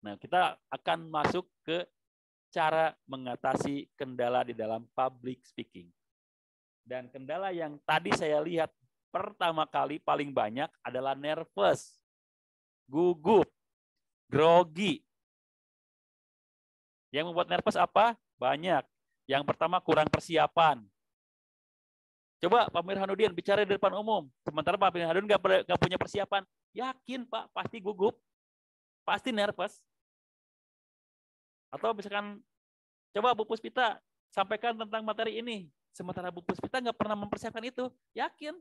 Nah, kita akan masuk ke cara mengatasi kendala di dalam public speaking. Dan kendala yang tadi saya lihat pertama kali paling banyak adalah nervous, gugup, grogi. Yang membuat nervous apa? Banyak. Yang pertama kurang persiapan. Coba Pak Mirhanuddin bicara di depan umum. Sementara Pak Mirhanuddin nggak punya persiapan. Yakin Pak, pasti gugup. Pasti nervous. Atau misalkan, coba Bu Puspita sampaikan tentang materi ini. Sementara Bu Puspita nggak pernah mempersiapkan itu. Yakin.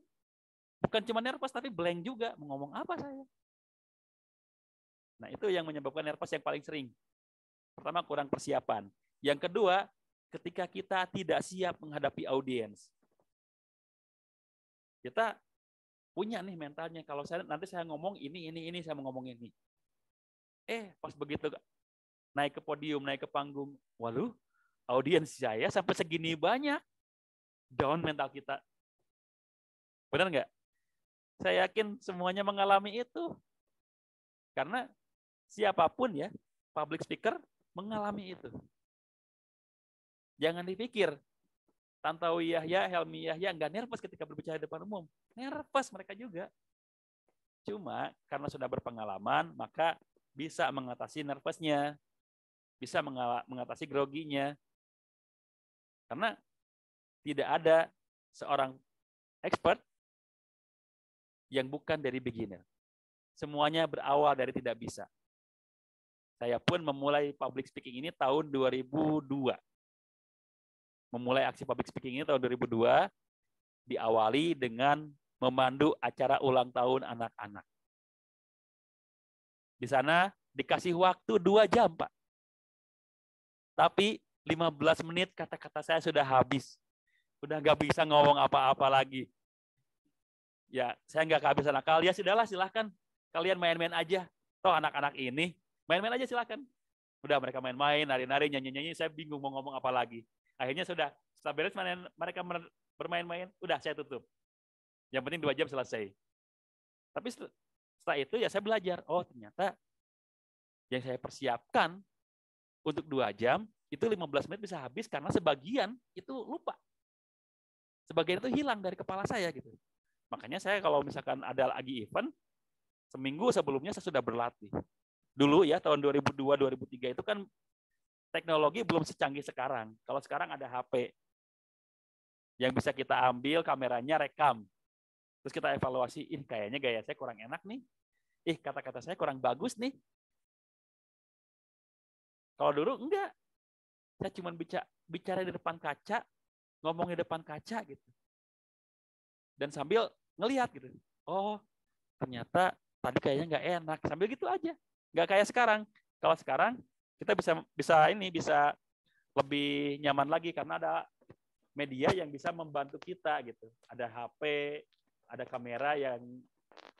Bukan cuma nervous, tapi blank juga. Mau ngomong apa saya? Nah, itu yang menyebabkan nervous yang paling sering. Pertama, kurang persiapan. Yang kedua, ketika kita tidak siap menghadapi audiens. Kita punya nih mentalnya. Kalau nanti saya ngomong ini, saya mau ngomong ini. Pas begitu naik ke podium, naik ke panggung, waduh, audiens saya sampai segini banyak. Down mental kita. Benar nggak? Saya yakin semuanya mengalami itu. Karena siapapun ya, public speaker mengalami itu. Jangan dipikir, Tantowi Yahya, Helmi Yahya nggak nervous ketika berbicara di depan umum. Nervous mereka juga. Cuma karena sudah berpengalaman, maka bisa mengatasi nervousnya. Bisa mengatasi groginya. Karena tidak ada seorang expert yang bukan dari beginner. Semuanya berawal dari tidak bisa. Saya pun memulai public speaking ini tahun 2002. Memulai aksi public speaking ini tahun 2002, diawali dengan memandu acara ulang tahun anak-anak. Di sana dikasih waktu 2 jam, Pak. Tapi 15 menit kata-kata saya sudah habis. Udah nggak bisa ngomong apa-apa lagi. Ya, saya nggak kehabisan akal. Ya sudahlah, silahkan. Kalian main-main aja. Toh anak-anak ini, main-main aja silahkan. Udah mereka main-main, nari-nari, nyanyi-nyanyi, saya bingung mau ngomong apa lagi. Akhirnya sudah, setelah beres mereka bermain-main, udah saya tutup. Yang penting 2 jam selesai. Tapi setelah itu ya saya belajar. Oh ternyata yang saya persiapkan untuk 2 jam, itu 15 menit bisa habis karena sebagian itu lupa. Sebagian itu hilang dari kepala saya gitu. Makanya saya kalau misalkan ada lagi event, seminggu sebelumnya saya sudah berlatih. Dulu ya tahun 2002-2003 itu kan teknologi belum secanggih sekarang. Kalau sekarang ada HP yang bisa kita ambil kameranya rekam. Terus kita evaluasi, kayaknya gaya saya kurang enak nih. Kata-kata saya kurang bagus nih. Kalau dulu enggak. Saya cuma bicara di depan kaca, ngomong di depan kaca gitu. Dan sambil ngelihat gitu. Oh, ternyata tadi kayaknya nggak enak. Sambil gitu aja. Nggak kayak sekarang. Kalau sekarang kita bisa lebih nyaman lagi karena ada media yang bisa membantu kita gitu. Ada HP, ada kamera yang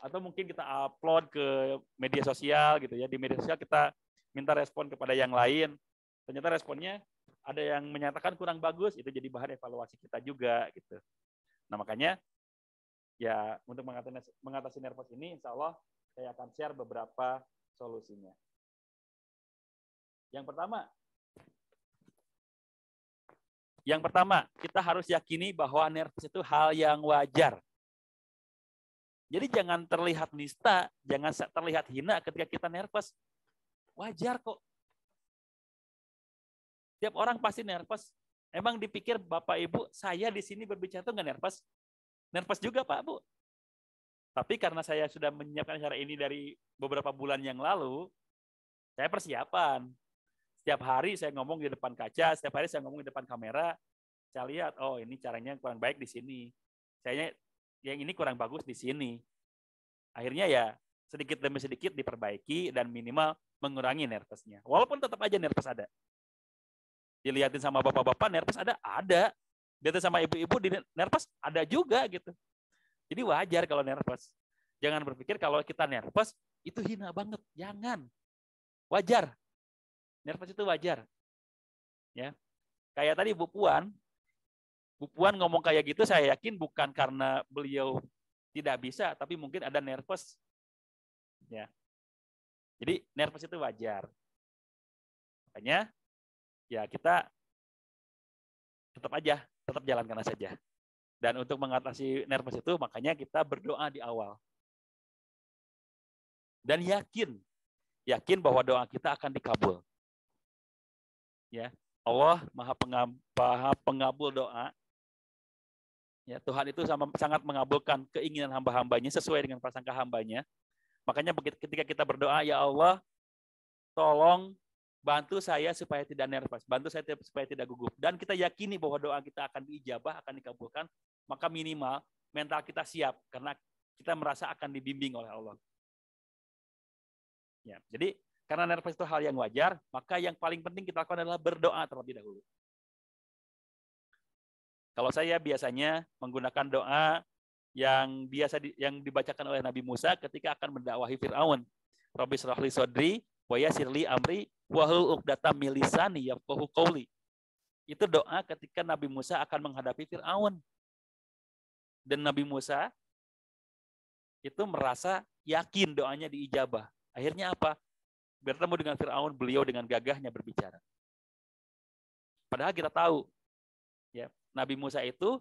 atau mungkin kita upload ke media sosial gitu ya. Di media sosial kita minta respon kepada yang lain. Ternyata responnya ada yang menyatakan kurang bagus, itu jadi bahan evaluasi kita juga gitu. Nah, makanya ya untuk mengatasi nervous ini insya Allah saya akan share beberapa solusinya. Yang pertama, kita harus yakini bahwa nervous itu hal yang wajar. Jadi jangan terlihat nista, jangan terlihat hina ketika kita nervous. Wajar kok. Tiap orang pasti nervous. Emang dipikir Bapak Ibu, saya di sini berbicara itu nggak nervous? Nervous juga Pak Bu. Tapi karena saya sudah menyiapkan acara ini dari beberapa bulan yang lalu, saya persiapan. Setiap hari saya ngomong di depan kaca, setiap hari saya ngomong di depan kamera. Saya lihat, oh ini caranya kurang baik di sini. Saya yang ini kurang bagus di sini. Akhirnya ya sedikit demi sedikit diperbaiki dan minimal mengurangi nervousnya. Walaupun tetap aja nervous ada. Dilihatin sama bapak-bapak nervous ada. Dilihatin sama ibu-ibu nervous ada juga gitu. Jadi wajar kalau nervous. Jangan berpikir kalau kita nervous itu hina banget. Jangan. Wajar. Nervous itu wajar. Ya. Kayak tadi Bu Puan ngomong kayak gitu saya yakin bukan karena beliau tidak bisa, tapi mungkin ada nervous. Ya. Jadi nervous itu wajar. Makanya ya kita tetap jalankan saja. Dan untuk mengatasi nervous itu makanya kita berdoa di awal. Dan yakin bahwa doa kita akan dikabul. Ya, Allah Maha Pengabul doa. Ya, Tuhan itu sangat mengabulkan keinginan hamba-hambanya sesuai dengan prasangka hambanya. Makanya ketika kita berdoa, ya Allah, tolong bantu saya supaya tidak nervous, bantu saya supaya tidak gugup. Dan kita yakini bahwa doa kita akan diijabah, akan dikabulkan, maka minimal mental kita siap karena kita merasa akan dibimbing oleh Allah. Ya, jadi karena nervous itu hal yang wajar, maka yang paling penting kita lakukan adalah berdoa terlebih dahulu. Kalau saya biasanya menggunakan doa yang dibacakan oleh Nabi Musa ketika akan mendakwahi Fir'aun. Rabbi shrah li sodri wa yassir li amri wahlul 'uqdatam min lisani yafqahu qawli. Itu doa ketika Nabi Musa akan menghadapi Fir'aun. Dan Nabi Musa itu merasa yakin doanya diijabah. Akhirnya apa? Bertemu dengan Fir'aun, beliau dengan gagahnya berbicara. Padahal kita tahu, ya, Nabi Musa itu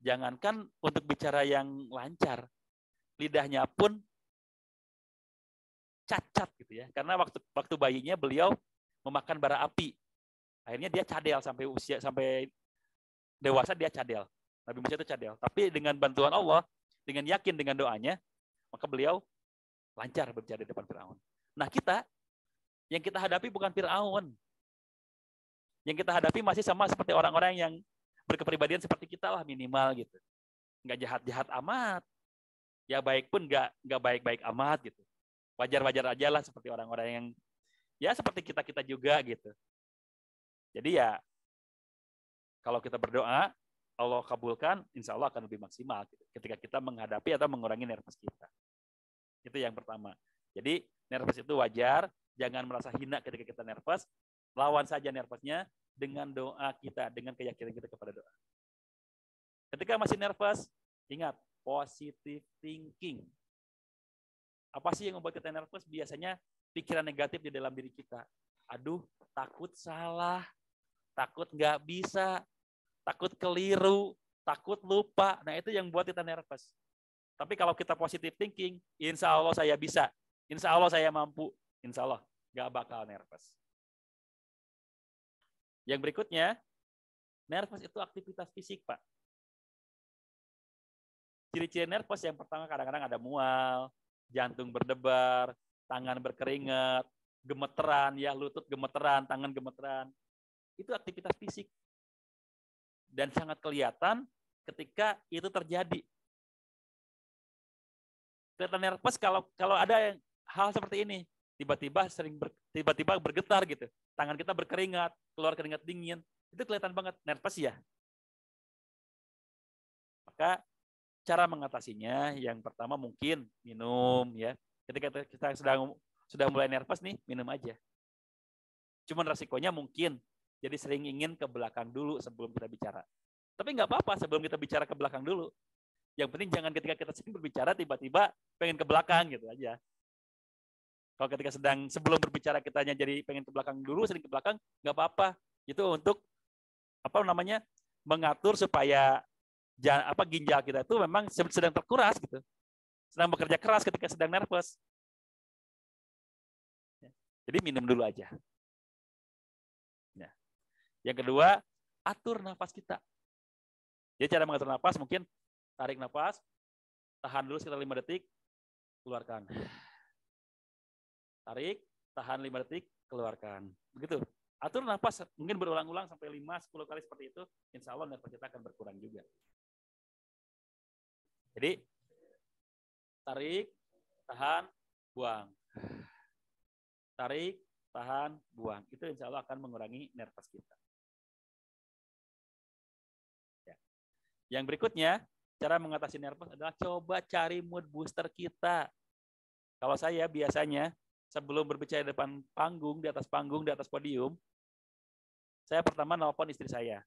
jangankan untuk bicara yang lancar, lidahnya pun cacat gitu ya. Karena waktu bayinya beliau memakan bara api. Akhirnya dia cadel sampai dewasa dia cadel. Nabi Musa itu cadel. Tapi dengan bantuan Allah, dengan yakin dengan doanya, maka beliau lancar berbicara di depan Fir'aun. Nah yang kita hadapi bukan Fir'aun. Yang kita hadapi masih sama seperti orang-orang yang berkepribadian seperti kita lah minimal gitu. Nggak jahat-jahat amat. Ya baik pun nggak baik-baik amat gitu. Wajar-wajar aja lah seperti orang-orang yang ya seperti kita-kita juga gitu. Jadi ya kalau kita berdoa, Allah kabulkan, insya Allah akan lebih maksimal gitu, ketika kita menghadapi atau mengurangi nervous kita. Itu yang pertama. Jadi nervous itu wajar, jangan merasa hina ketika kita nervous, lawan saja nervousnya dengan doa kita, dengan keyakinan kita kepada doa. Ketika masih nervous, ingat, positive thinking. Apa sih yang membuat kita nervous? Biasanya pikiran negatif di dalam diri kita. Aduh, takut salah, takut nggak bisa, takut keliru, takut lupa. Nah itu yang buat kita nervous. Tapi kalau kita positive thinking, insya Allah saya bisa, insya Allah saya mampu, insya Allah nggak bakal nervous. Yang berikutnya, nervous itu aktivitas fisik, Pak. Ciri-ciri nervous yang pertama kadang-kadang ada mual, jantung berdebar, tangan berkeringat, gemeteran, ya lutut gemeteran, tangan gemeteran. Itu aktivitas fisik. Dan sangat kelihatan ketika itu terjadi. Kelihatan nervous kalau ada hal seperti ini, tiba-tiba bergetar gitu, tangan kita berkeringat, keluar keringat dingin, itu kelihatan banget nervous ya. Maka cara mengatasinya yang pertama mungkin minum ya. Ketika kita sudah mulai nervous nih, minum aja. Cuman resikonya mungkin jadi sering ingin ke belakang dulu sebelum kita bicara. Tapi nggak apa-apa sebelum kita bicara ke belakang dulu. Yang penting jangan ketika kita sering berbicara tiba-tiba pengen ke belakang gitu aja. Kalau ketika sebelum berbicara kitanya jadi pengen ke belakang dulu, sering ke belakang, nggak apa-apa. Itu untuk mengatur supaya ginjal kita itu memang sedang terkuras gitu. Sedang bekerja keras ketika sedang nervous. Jadi minum dulu aja. Yang kedua, atur nafas kita. Jadi cara mengatur nafas mungkin tarik nafas, tahan dulu sekitar 5 detik, keluarkan. Tarik, tahan 5 detik, keluarkan. Begitu. Atur nafas mungkin berulang-ulang sampai 5-10 kali seperti itu, insya Allah nafas kita akan berkurang juga. Jadi tarik, tahan, buang. Tarik, tahan, buang. Itu insya Allah akan mengurangi nervous kita. Ya. Yang berikutnya, cara mengatasi nervous adalah coba cari mood booster kita. Kalau saya biasanya sebelum berbicara di depan panggung, di atas podium, saya pertama nelpon istri saya.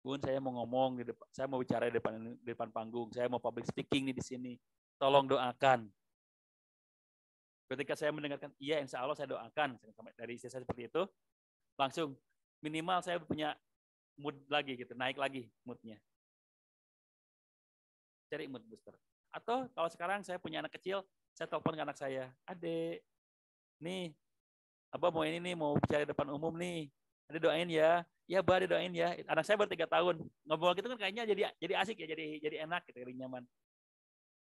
Bun, saya mau ngomong saya mau bicara di depan panggung, saya mau public speaking nih di sini. Tolong doakan. Ketika saya mendengarkan, iya insya Allah saya doakan, dari istri saya seperti itu, langsung minimal saya punya mood lagi gitu, naik lagi moodnya. Cari mood booster. Atau kalau sekarang saya punya anak kecil, saya telepon ke anak saya, Adek, nih, Abah mau ini nih, mau bicara depan umum nih, Adek doain ya, ya Bah, Adek doain ya. Anak saya baru 3 tahun, ngobrol gitu kan kayaknya jadi asik ya, jadi enak gitu, jadi nyaman.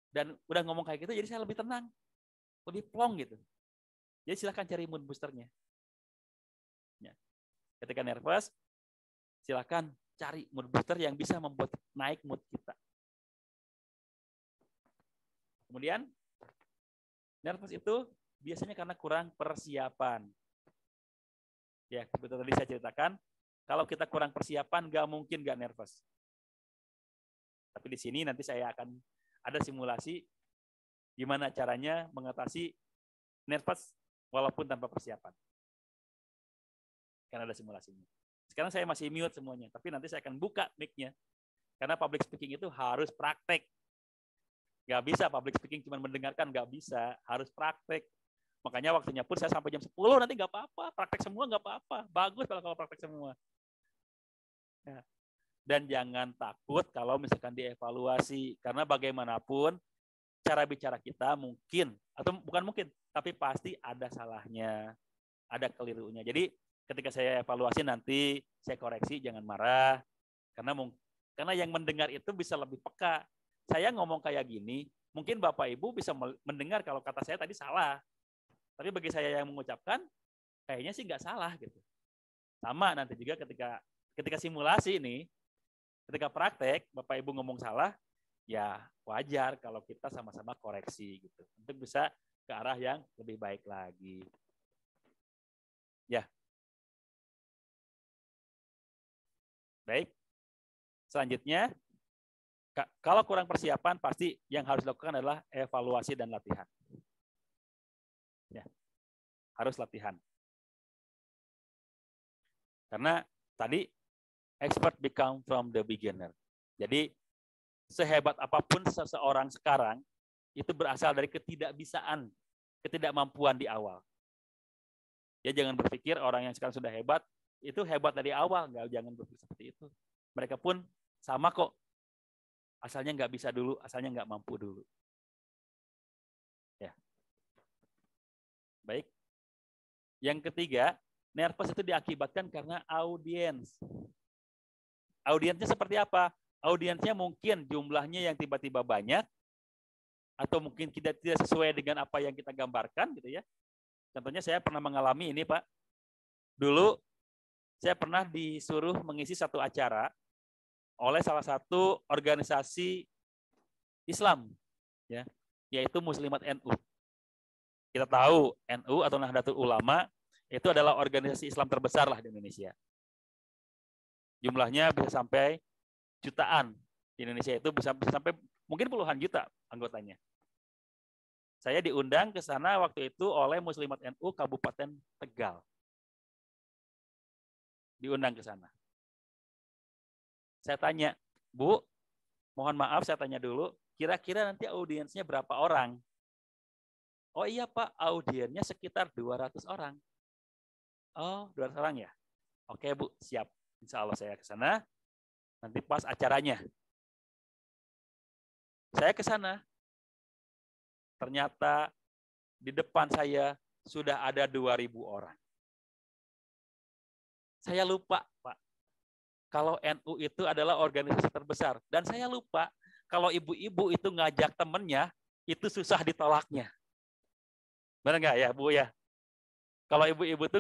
Dan udah ngomong kayak gitu, jadi saya lebih tenang, lebih plong gitu. Jadi silahkan cari mood boosternya. Ya. Ketika nervous, silahkan cari mood booster yang bisa membuat naik mood kita. Kemudian, nervous itu biasanya karena kurang persiapan. Ya, seperti tadi saya ceritakan, kalau kita kurang persiapan, nggak mungkin nggak nervous. Tapi di sini nanti saya akan ada simulasi gimana caranya mengatasi nervous walaupun tanpa persiapan. Karena ada simulasinya. Sekarang saya masih mute semuanya, tapi nanti saya akan buka mic-nya. Karena public speaking itu harus praktek. Nggak bisa public speaking cuma mendengarkan, nggak bisa. Harus praktek. Makanya waktunya pun saya sampai jam 10, nanti nggak apa-apa. Praktek semua nggak apa-apa. Bagus kalau praktek semua. Ya. Dan jangan takut kalau misalkan dievaluasi. Karena bagaimanapun, cara bicara kita mungkin, atau bukan mungkin, tapi pasti ada salahnya. Ada kelirunya. Jadi ketika saya evaluasi nanti, saya koreksi, jangan marah. Karena yang mendengar itu bisa lebih peka. Saya ngomong kayak gini, mungkin Bapak Ibu bisa mendengar kalau kata saya tadi salah. Tapi bagi saya yang mengucapkan, kayaknya sih nggak salah gitu. Sama nanti juga ketika simulasi ini, ketika praktek, Bapak Ibu ngomong salah, ya wajar kalau kita sama-sama koreksi gitu. Untuk bisa ke arah yang lebih baik lagi. Ya. Baik. Selanjutnya, kalau kurang persiapan, pasti yang harus dilakukan adalah evaluasi dan latihan. Ya, harus latihan. Karena tadi, expert become from the beginner. Jadi, sehebat apapun seseorang sekarang, itu berasal dari ketidakbisaan, ketidakmampuan di awal. Ya, jangan berpikir orang yang sekarang sudah hebat, itu hebat dari awal. Jangan berpikir seperti itu. Mereka pun sama kok. Asalnya nggak bisa dulu, asalnya nggak mampu dulu. Ya. Baik. Yang ketiga, nervous itu diakibatkan karena audiens. Audiensnya seperti apa? Audiensnya mungkin jumlahnya yang tiba-tiba banyak, atau mungkin tidak sesuai dengan apa yang kita gambarkan, gitu ya. Contohnya saya pernah mengalami ini, Pak. Dulu saya pernah disuruh mengisi satu acara oleh salah satu organisasi Islam, ya, yaitu Muslimat NU. Kita tahu NU atau Nahdlatul Ulama itu adalah organisasi Islam terbesar lah di Indonesia. Jumlahnya bisa sampai jutaan di Indonesia, itu bisa sampai mungkin puluhan juta anggotanya. Saya diundang ke sana waktu itu oleh Muslimat NU Kabupaten Tegal. Diundang ke sana. Saya tanya, Bu, mohon maaf saya tanya dulu, kira-kira nanti audiensnya berapa orang? Oh iya Pak, audiensnya sekitar 200 orang. Oh, 200 orang ya? Oke Bu, siap. Insya Allah saya ke sana. Nanti pas acaranya. Saya ke sana. Ternyata di depan saya sudah ada 2.000 orang. Saya lupa, Pak. Kalau NU itu adalah organisasi terbesar. Dan saya lupa, kalau ibu-ibu itu ngajak temennya, itu susah ditolaknya. Benar nggak ya, Bu ya? Kalau ibu-ibu itu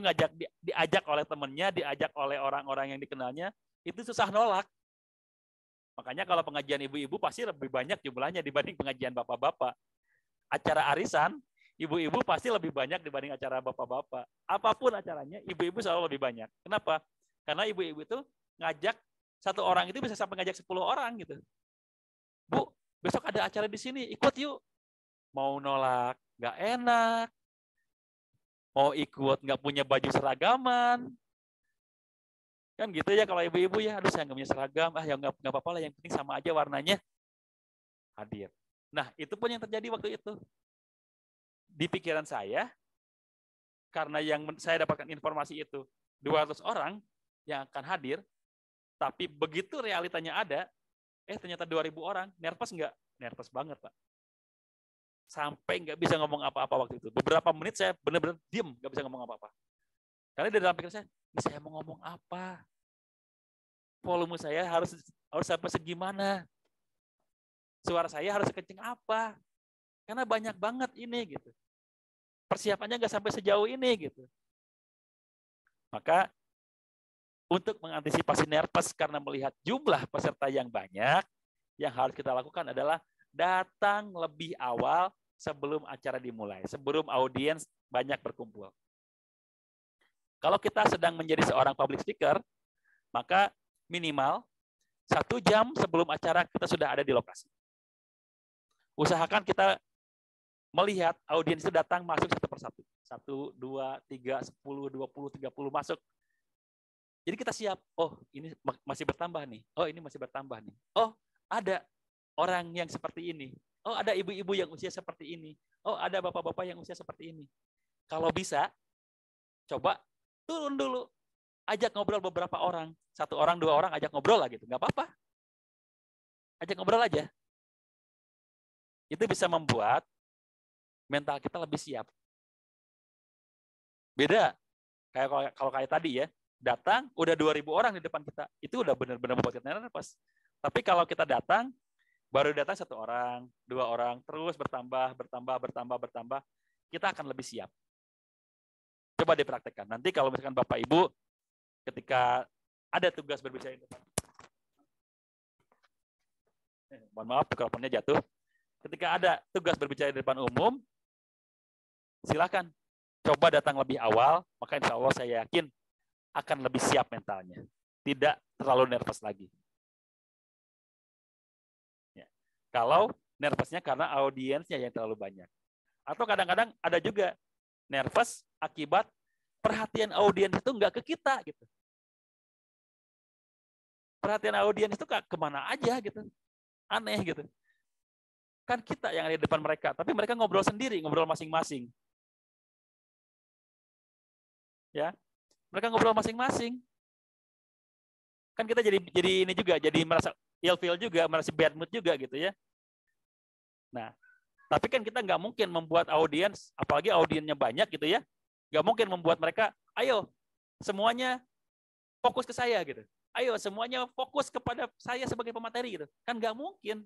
diajak oleh temennya, diajak oleh orang-orang yang dikenalnya, itu susah nolak. Makanya kalau pengajian ibu-ibu pasti lebih banyak jumlahnya dibanding pengajian bapak-bapak. Acara arisan, ibu-ibu pasti lebih banyak dibanding acara bapak-bapak. Apapun acaranya, ibu-ibu selalu lebih banyak. Kenapa? Karena ibu-ibu itu ngajak satu orang itu bisa sampai ngajak 10 orang gitu. Bu, besok ada acara di sini, ikut yuk. Mau nolak, nggak enak. Mau ikut, nggak punya baju seragaman. Kan gitu ya kalau ibu-ibu ya, aduh saya nggak punya seragam, ya nggak apa-apa lah, yang penting sama aja warnanya. Hadir. Nah, itu pun yang terjadi waktu itu. di pikiran saya, karena yang saya dapatkan informasi itu 200 orang yang akan hadir, tapi begitu realitanya ada, ternyata 2.000 orang, nervous nggak? Nervous banget, Pak. Sampai nggak bisa ngomong apa-apa waktu itu. Beberapa menit saya benar-benar diem, nggak bisa ngomong apa-apa. Karena di dalam pikiran saya mau ngomong apa? Volume saya harus sampai segimana? Suara saya harus kenceng apa? Karena banyak banget ini gitu. Persiapannya nggak sampai sejauh ini gitu. Maka untuk mengantisipasi nervous karena melihat jumlah peserta yang banyak, yang harus kita lakukan adalah datang lebih awal sebelum acara dimulai, sebelum audiens banyak berkumpul. Kalau kita sedang menjadi seorang public speaker, maka minimal 1 jam sebelum acara kita sudah ada di lokasi. Usahakan kita melihat audiens itu datang masuk satu persatu. 1, 2, 3, 10, 20, 30 masuk. Jadi kita siap, oh ini masih bertambah nih, oh ini masih bertambah nih. Oh ada orang yang seperti ini, oh ada ibu-ibu yang usia seperti ini, oh ada bapak-bapak yang usia seperti ini. Kalau bisa, coba turun dulu, ajak ngobrol beberapa orang. 1 orang, 2 orang ajak ngobrol lah gitu, nggak apa-apa. Ajak ngobrol aja. Itu bisa membuat mental kita lebih siap. Beda, kalau kayak tadi ya, datang, udah 2.000 orang di depan kita. Itu udah benar-benar membuat kita nervous. Tapi kalau kita datang, baru datang 1 orang, 2 orang, terus bertambah, kita akan lebih siap. Coba dipraktekkan. Nanti kalau misalkan Bapak Ibu, ketika ada tugas berbicara di depan, mohon maaf, mikrofonnya jatuh. Ketika ada tugas berbicara di depan umum, silakan coba datang lebih awal, maka insya Allah saya yakin akan lebih siap mentalnya. Tidak terlalu nervous lagi. Ya. Kalau nervousnya karena audiensnya yang terlalu banyak. Atau kadang-kadang ada juga nervous akibat perhatian audiens itu nggak ke kita. Gitu. Perhatian audiens itu kemana aja gitu. Aneh gitu. Kan kita yang ada di depan mereka, tapi mereka ngobrol sendiri, ngobrol masing-masing. Ya, mereka ngobrol masing-masing. Kan kita jadi ini juga, jadi merasa ilfeel juga, merasa bad mood juga gitu ya. Nah, tapi kan kita nggak mungkin membuat audiens, apalagi audiensnya banyak gitu ya, nggak mungkin membuat mereka, ayo semuanya fokus ke saya gitu. Ayo semuanya fokus kepada saya sebagai pemateri gitu. Kan nggak mungkin.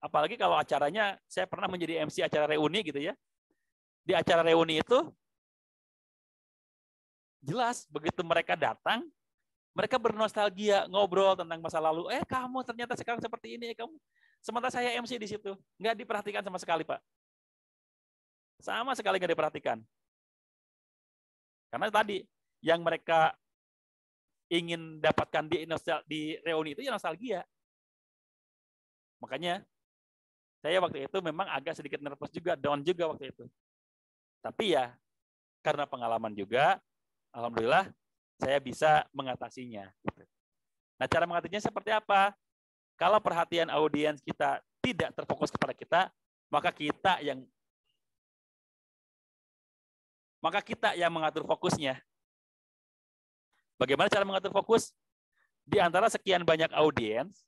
Apalagi kalau acaranya, saya pernah menjadi MC acara reuni gitu ya. Di acara reuni itu, jelas begitu mereka datang, mereka bernostalgia, ngobrol tentang masa lalu. Kamu ternyata sekarang seperti ini. Kamu. Sementara saya MC di situ. Nggak diperhatikan sama sekali, Pak. Sama sekali nggak diperhatikan. Karena tadi, yang mereka ingin dapatkan di reuni itu ya nostalgia. Makanya, saya waktu itu memang agak sedikit nervous juga, down juga waktu itu. Tapi ya, karena pengalaman juga, alhamdulillah, saya bisa mengatasinya. Nah, cara mengatasinya seperti apa? Kalau perhatian audiens kita tidak terfokus kepada kita, maka kita yang mengatur fokusnya. Bagaimana cara mengatur fokus? Di antara sekian banyak audiens,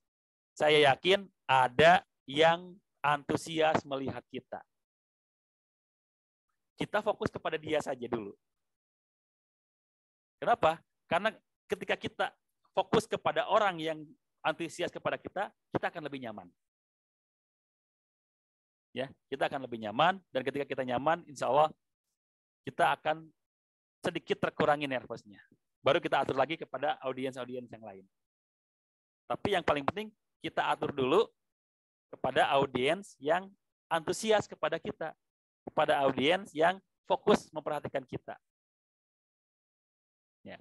saya yakin ada yang antusias melihat kita. Kita fokus kepada dia saja dulu. Kenapa? Karena ketika kita fokus kepada orang yang antusias kepada kita, kita akan lebih nyaman. Ya, kita akan lebih nyaman, dan ketika kita nyaman, insya Allah kita akan sedikit terkurangi nervousnya. Baru kita atur lagi kepada audiens-audiens yang lain. Tapi yang paling penting, kita atur dulu kepada audiens yang antusias kepada kita, kepada audiens yang fokus memperhatikan kita. Ya.